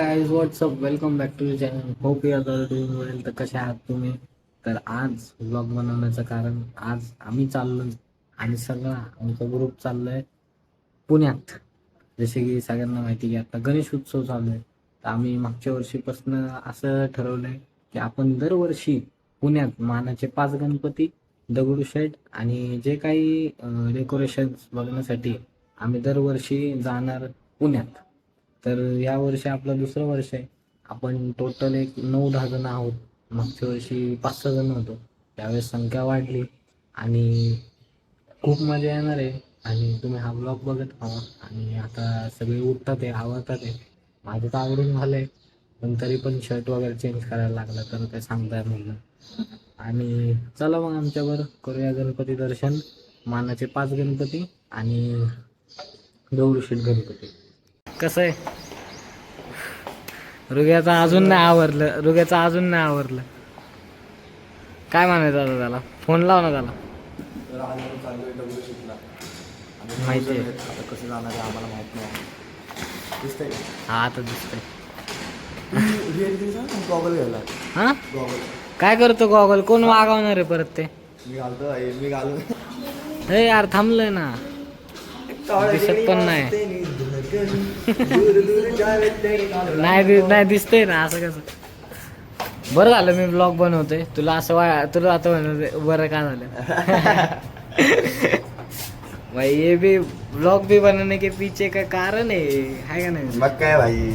Guys what's up welcome back to the channel. Hope you are doing well. तर कसे आहात तुम्ही? तर आज व्लॉग बनवण्याचं कारण, आज आम्ही चाललो आणि सगळा आमचा ग्रुप चाललोय पुण्यात. जसे की सगळ्यांना माहिती की आता गणेश उत्सव चालू आहे. तर आम्ही मागच्या वर्षीपासून असं ठरवलंय की आपण दरवर्षी पुण्यात मानाचे 5 गणपती, दगडूशेठ आणि जे काही डेकोरेशन्स बघण्यासाठी आम्ही दरवर्षी जाणार पुण्यात. तर या वर्षी आपलं दुसरं वर्ष आहे. आपण टोटल एक 9-10 जण आहोत. मागच्या वर्षी 5-6 जण होतो. त्यावेळेस संख्या वाढली आणि खूप मजा येणार आहे. आणि तुम्ही हा ब्लॉग बघत राहा. आणि आता सगळे उठतात आहे, आवडतात आहे. माझं तर आवडून झालंय, पण तरी पण शर्ट वगैरे चेंज करायला लागला तर काय सांगताय म्हणलं. आणि चला मग आमच्यावर करूया गणपती दर्शन. मानाचे 5 गणपती आणि दगडूशेठ गणपती. कसं आहे? रुग्याचं अजून नाही आवरलं. काय म्हणायचं आता त्याला? फोन लाव ना त्याला. तर आम्ही चाललोय दगडूशेठला. आणि माहिती आहे. आता कसं जाणार आहे आम्हाला माहित नाही. दिसतंय का? हा, आता दिसतंय. रिअल सांग गॉगल घ्यायला. हा, गॉगल काय करतो गॉगल? कोण मागवणार आहे परत ते? मी घालतो मी घालून. हे यार, थांबलंय ना, दिसत पण नाही. नाही दिसतंय ना, असं कसं? बरं झालं मी ब्लॉग बनवतोय. तुला आता बरं का झालं? भाई ये भी ब्लॉग भी बनाने के पीछे का कारण है का नाही? मग काय भाई,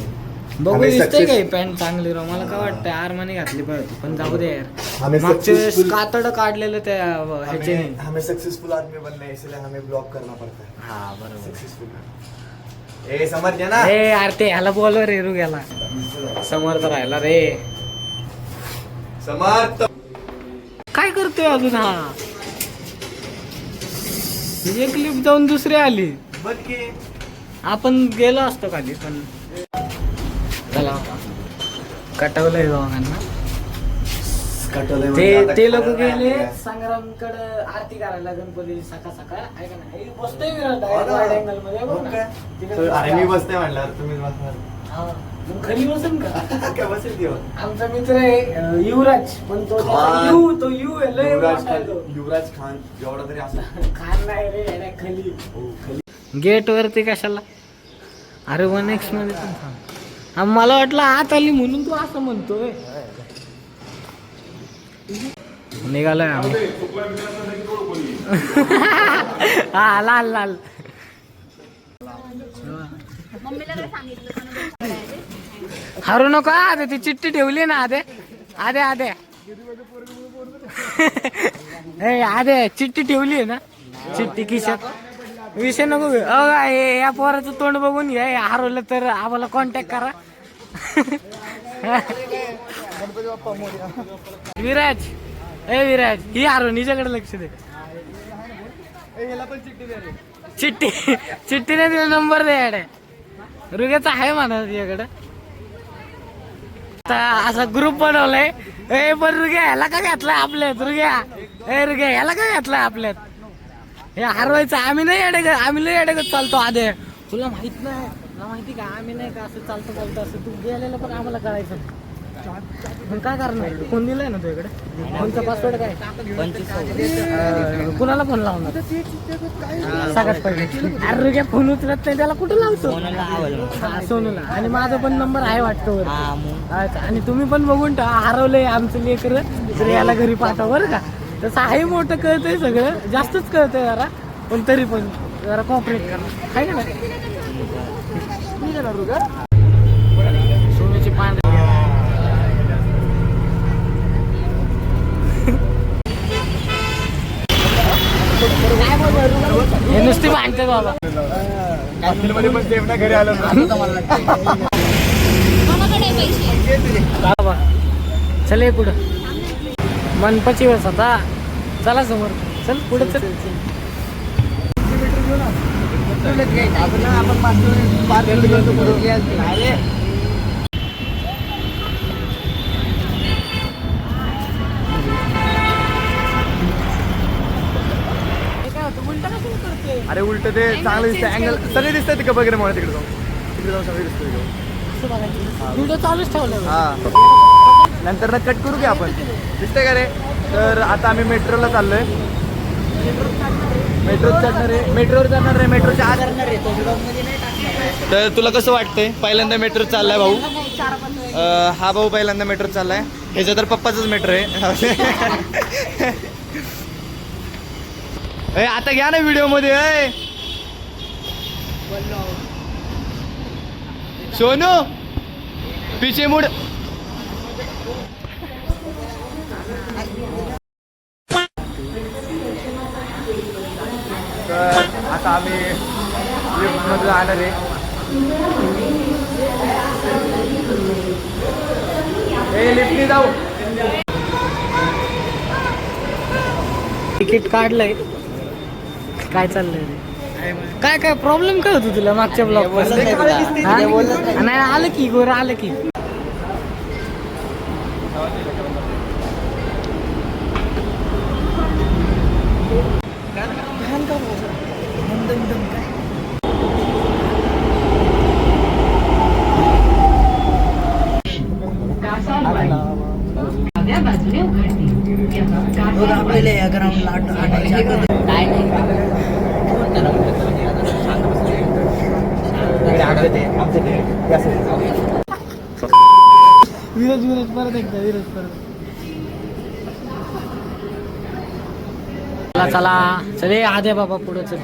बघू दिसतंय काय पॅन्ट चांगली राव. मला काय वाटतं आरमाने घातली पाहिजे, पण जाऊ दे यार. मागच्या वेळेस कातडं काढलेलं त्या ह्याचे. हमें सक्सेसफुल आदमी बनना है, इसलिए हमें ब्लॉग करना पड़ता है. हा बरोबर. सक्सेसफुल ए समझ ना. ए यार, ते ह्याला बोलव रे, रुग्याला समर्थ राहिला रे. समर्थ काय करतोय अजून हा? एक क्लिप जाऊन दुसरी आली. बघ की आपण गेलो असतो खाली, पण चला कटवलंय दोघांना. ते लोक गेले संग्रामकडे आरती करायला गणपती सकाळ सकाळ. आहे का नाही? बसतोय वाईड अँगल मध्ये बघ ना. अरे मी बसते म्हणल्यावर तुम्ही बसणार. हा, मग खाली बसन का? काय बसेल ती आमचा मित्र आहे युवराज, पण तो यू आहे, लय मोठा आहे तो. युवराज खान एवढा तरी असं खान नाही रे, येड्या, खाली गेट वरती कशाला? अरे 1x मध्ये पण थांब. हा, मला वाटलं आत आली म्हणून तू असं म्हणतोय. निघालोय आम्ही. हा, लाल लाल. हरू नको आधे, ती चिठ्ठी ठेवली ना आधे. आधे आधे चिठ्ठी ठेवली आहे ना, चिठ्ठी खिशात. विषय नको घेऊ. या पोराचं तोंड बघून घ्या, हरवलं तर आम्हाला कॉन्टॅक्ट करा. विराज, विराज, ही हरवून हिच्याकडे लक्ष दे. चिठ्ठी नाही दिला, नंबर दे. याडे रुग्याचा आहे म्हणा तुझ्याकडं. असा ग्रुप बनवलाय. पण रुग्या ह्याला का घातलाय आपल्यात? रुग्या ह्याला का घातलाय आपल्यात? हे हरवायचं. आम्ही लय अडगत चालतो आधे. तुला माहित नाही? तुला माहिती का आम्ही नाही का असं चालतो असं तू गेलेलं पण आम्हाला कळायचं. पण काय करणार? फोन दिलाय ना तुझ्याकडे? फोनचा पासवर्ड काय? कुणाला फोन लावणार सगळ्यात पहिले? अरे रुग्या फोन उचलत नाही, त्याला कुठं लावतो? सोनूला. आणि माझा पण नंबर आहे वाटतो. अच्छा, आणि तुम्ही पण बघून हरवलंय आमचं लेकर, तर याला घरी पाठवा बरं का. तसं आहे, मोठं कळतंय सगळं, जास्तच कळतंय जरा, पण तरी पण जरा कॉपरेट करा. आहे का नाही? सोन्याची पांढरी हे नुसती भांडते बाबा. घरी आलो बाबा चल पुढं. मनपाची बस आता. चला समोर, चल पुढे चल. अरे उलट ते चांगलं दिसतं, अँगल सगळे दिसतात का बघ रे मला. तिकडे जाऊन सगळे दिसतं. व्हिडिओ चालूच ठेवलं. हा नंतर कट करू की आपण दिसतंय का रे. तर आता आम्ही मेट्रोला चाललोय. मेट्रोवर जाणार आहे. मेट्रोच्या आत. तर तुला कसं वाटतंय पहिल्यांदा मेट्रो चाललाय भाऊ. हा भाऊ पहिल्यांदा मेट्रो चाललाय. ह्याचा तर पप्पाचाच मेट्रो आहे. आता घ्या ना व्हिडिओ मध्ये. सोनू पीछे मुड. तर आता आम्ही लिफ्टमध्ये जाणार आहे. लिफ्टने जाऊ. तिकीट काढलंय. काय चाललंय रे? काय प्रॉब्लेम काय होतो तुला मागच्या ब्लॉग नाही आलं की गोरं आलं की. आपल्याला या ग्राउंडला विरोध परत एकदा चला चले आधे बाबा पुढे चल.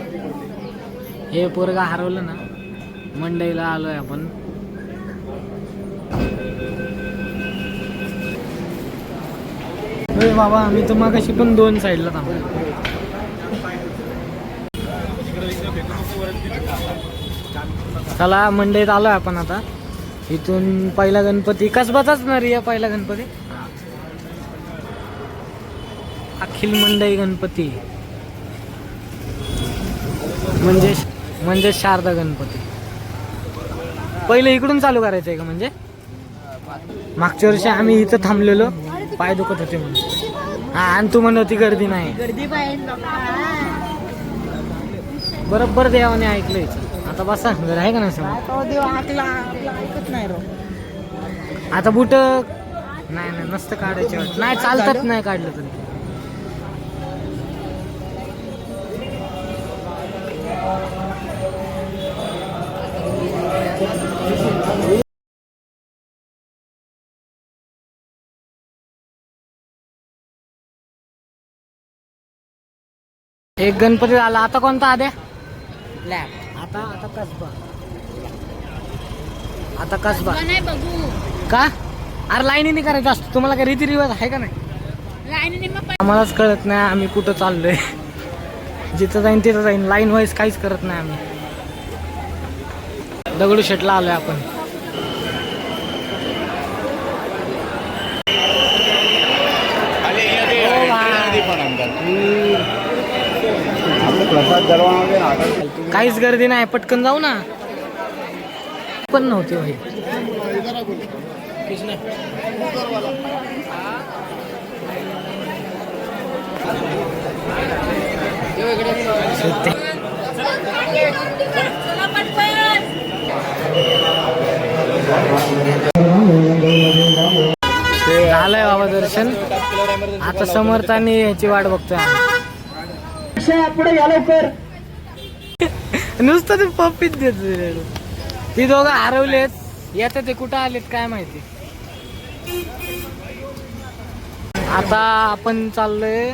हे पोरगा हरवलं ना. मंडईला आलोय आपण. बाबा मी तर मगाशी पण 2 साईडला थांबलो. चला मंडईत आलोय आपण आता. इथून पहिला गणपती कसबाचाच ना रिया. पहिला गणपती अखिल मंडई गणपती म्हणजे शारदा गणपती. पहिले इकडून चालू करायचं आहे का? म्हणजे मागच्या वर्षी आम्ही इथं थांबलेलो. पाय दुखत होते म्हणून. हा आणि तू म्हणत होती गर्दी नाही. गर्दी पाहिजे. बरोबर देवाने ऐकलं इथं. आता बसा जर आहे का नाही समोर. देव ऐकत नाही रो. आता बुट नाही नसतं काढायचे. नाही चालतात नाही काढलं तरी. एक गणपती झाला. आता कोणता आद्या? लॅब. आता कसबा. आता कसबा नाही बघू का? अरे लाईनीने करायचं असतं. तुम्हाला काय रीतिरिवाज आहे का नाही? लाईनीने मग आम्हालाच कळत नाही आम्ही कुठं चाललोय. जिथं जाईन तिथं जाईन. लाईन वाईज काहीच करत नाही आम्ही. दगडूशेठला आलोय आपण. काहीच गर्दी नाही. पटकन जाऊ ना. पण नव्हते भाई. झालंय बाबा दर्शन. आता समर्थांनी याची वाट बघतोय. पुढे या लवकर. नुसतं ते पप्पीच देत. ती दोघं हरवलेत. येतात ते कुठं आलेत काय माहिती. आता आपण चाललोय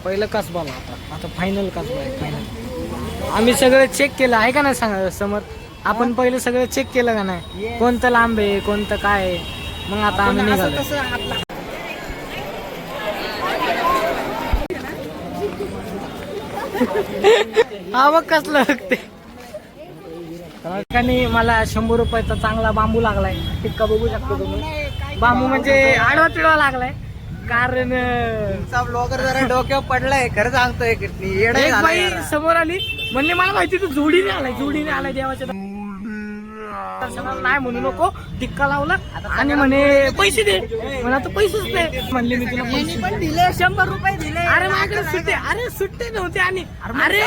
पहिलं कसबाला. आता फायनल कसबा आहे. फायनल आम्ही सगळं चेक केलं आहे का नाही सांगा समोर. आपण पहिलं सगळं चेक केलं का नाही. कोणतं लांब आहे कोणतं काय आहे. मग आता आम्ही निघालो. हा बघ कसलं बघते. मला 100 रुपयाचा चांगला बांबू लागलाय. टिक्का बघू शकतो तुम्ही. बांबू म्हणजे आडवा तिडवा लागलाय. कारण ब्लॉगर जरा डोक्यावर पडलाय. खरं सांगतोय. एक बाई समोर आली म्हणले मला माहिती तू जोडीने आलाय देवाच्या. दर्शनाला नाही म्हणू नको, टिक्का लावला आणि म्हणे पैसे दे. मला तर पैसेच नाही म्हणले. मी तुला पैसे पण दिले 100 रुपये दिले. अरे माझ्याकडे सुट्टे, अरे सुट्टे नव्हते. आणि अरे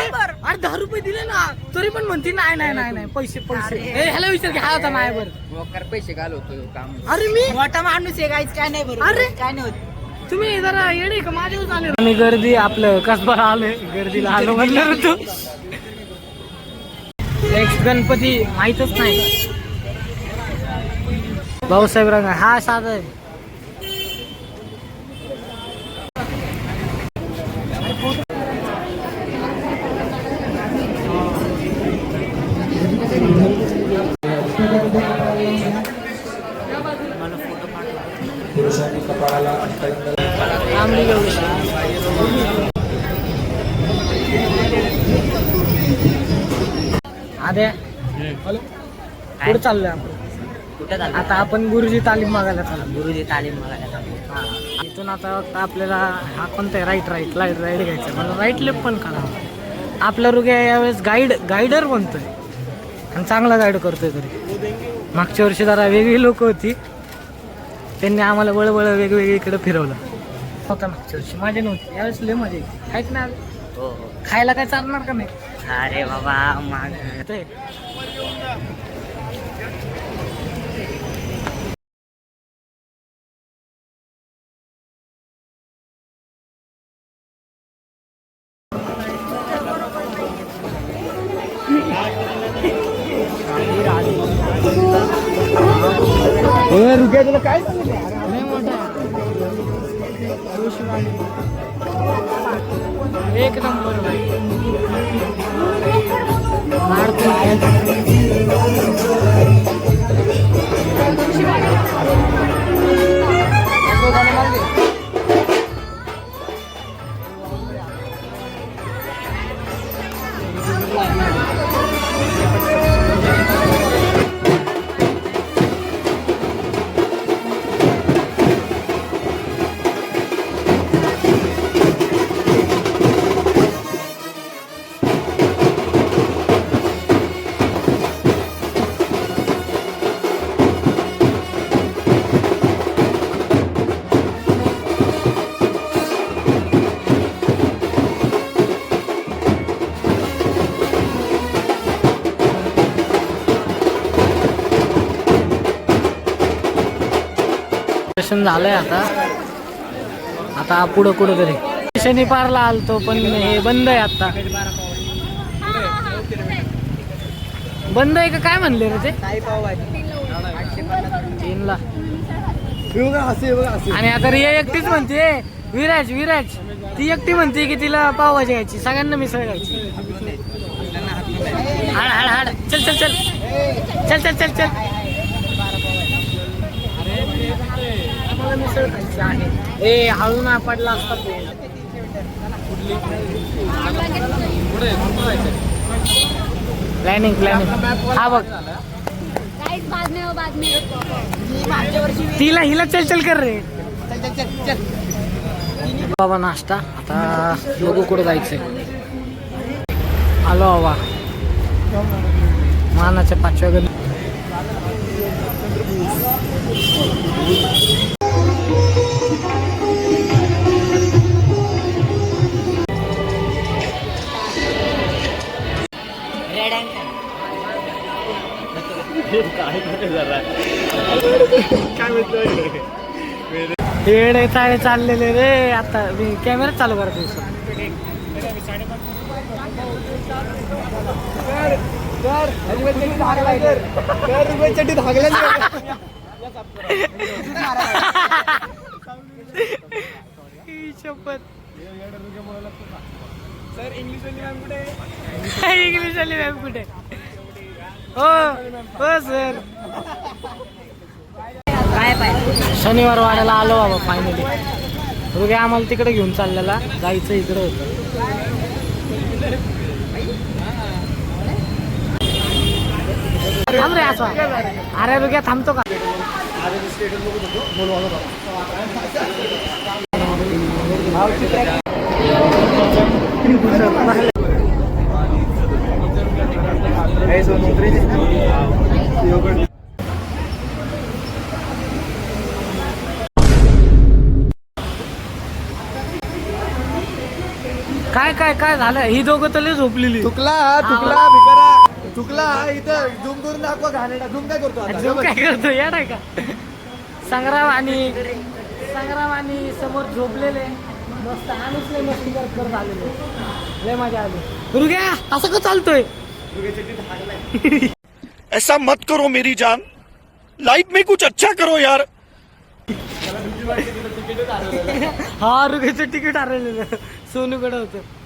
10 रुपये दिले ना, तरी पण म्हणते नाही नाही नाही नाही पैसे पैसे. ह्याला विचार घ्या होता माझ्यावर. वकर पैसे घालवतो काम. अरे मी मोठा माणूस आहे काहीच काय नाही बरोबर. अरे काय नाही होत. तुम्ही जरा येणे का माझ्यावर आले. आणि गर्दी आपलं कसबा आलोय, गर्दीला आलो म्हणलं तू. नेक्स्ट गणपती माहीतच नाही. भाऊसाहेब रंग हा साधा आहे. पुरुषांनी कपाळाला आंबली घेऊ. आद्या कुठे चाललोय आपण? कुठे झालं? आता आपण गुरुजी तालीम मागायला चाललो. गुरुजी तालीम मागायला. इथून आता आपल्याला हा कोणता आहे? राईट राईट राईट राईट घ्यायचं. मला राईट लेफ्ट पण काढावं. आपला रुग्या यावेळेस गाईडर बनतोय आणि चांगला गाईड करतोय. तरी मागच्या वर्षी जरा वेगळी लोक होती, त्यांनी आम्हाला वळवळ वेगवेगळी इकडे फिरवलं होता. मागच्या वर्षी माझे नव्हते, यावेळेस लय मजा येते. खायच ना हो. खायला काय चालणार का नाही? अरे बाबा माग येतंय. तुला काय एक नंबर दर्शन झालंय. आता पुढं कुठं तरी शनी पारला आलतो, पण हे बंद आहे आता. बंद आहे का काय म्हणले रे ते? ताई पाव भाजी 3ला. आणि आता रिया एकटीच म्हणते, विराज ती एकटी म्हणते की तिला पावभाजी घ्यायची, सगळ्यांना मिसळ घ्यायची. हाड हाड हाड चल चल चल चल चल चल चल. मला मिसळ खायची आहे. ए हळू ना पडला असता. प्लॅनिंग हा बघ. हिला चल चल कर रे बाबा. नाश्ता आता बघू कुठं जायचंय. आलो बाबा मानाच्या 5व्या गण. येडे चाळे चाललेले रे. आता मी कॅमेरा चालू करतो. शपथ. इंग्लिश वाली मॅम कुठे? हो हो सर. काय पाहिजे? शनिवार वाड्याला आलो बाबा फायनली. रुगे आम्हाला तिकडे घेऊन चाललेला, जायचं इकडं होतं. थांब रे असं. अरे रुग्या थांबतो का? काय काय काय झालं ही दोघं तर लय झोपलेली चुकला भिकारा चुकला इथं झूम करून दाखवा घाणेरडा झूम काय करतो आता जो काय करतो या नाही का संग्राम आणि समोर झोपलेले मस्त आम्हीच लय मस्ती करत आलेलो लय मजा आली रुग्या असं का चालतोय ऐसा मत करो मेरी जान लाइफ में कुछ अच्छा करो यार हा रुग्याचं तिकीट हरवलेलं सोनूकडे होतं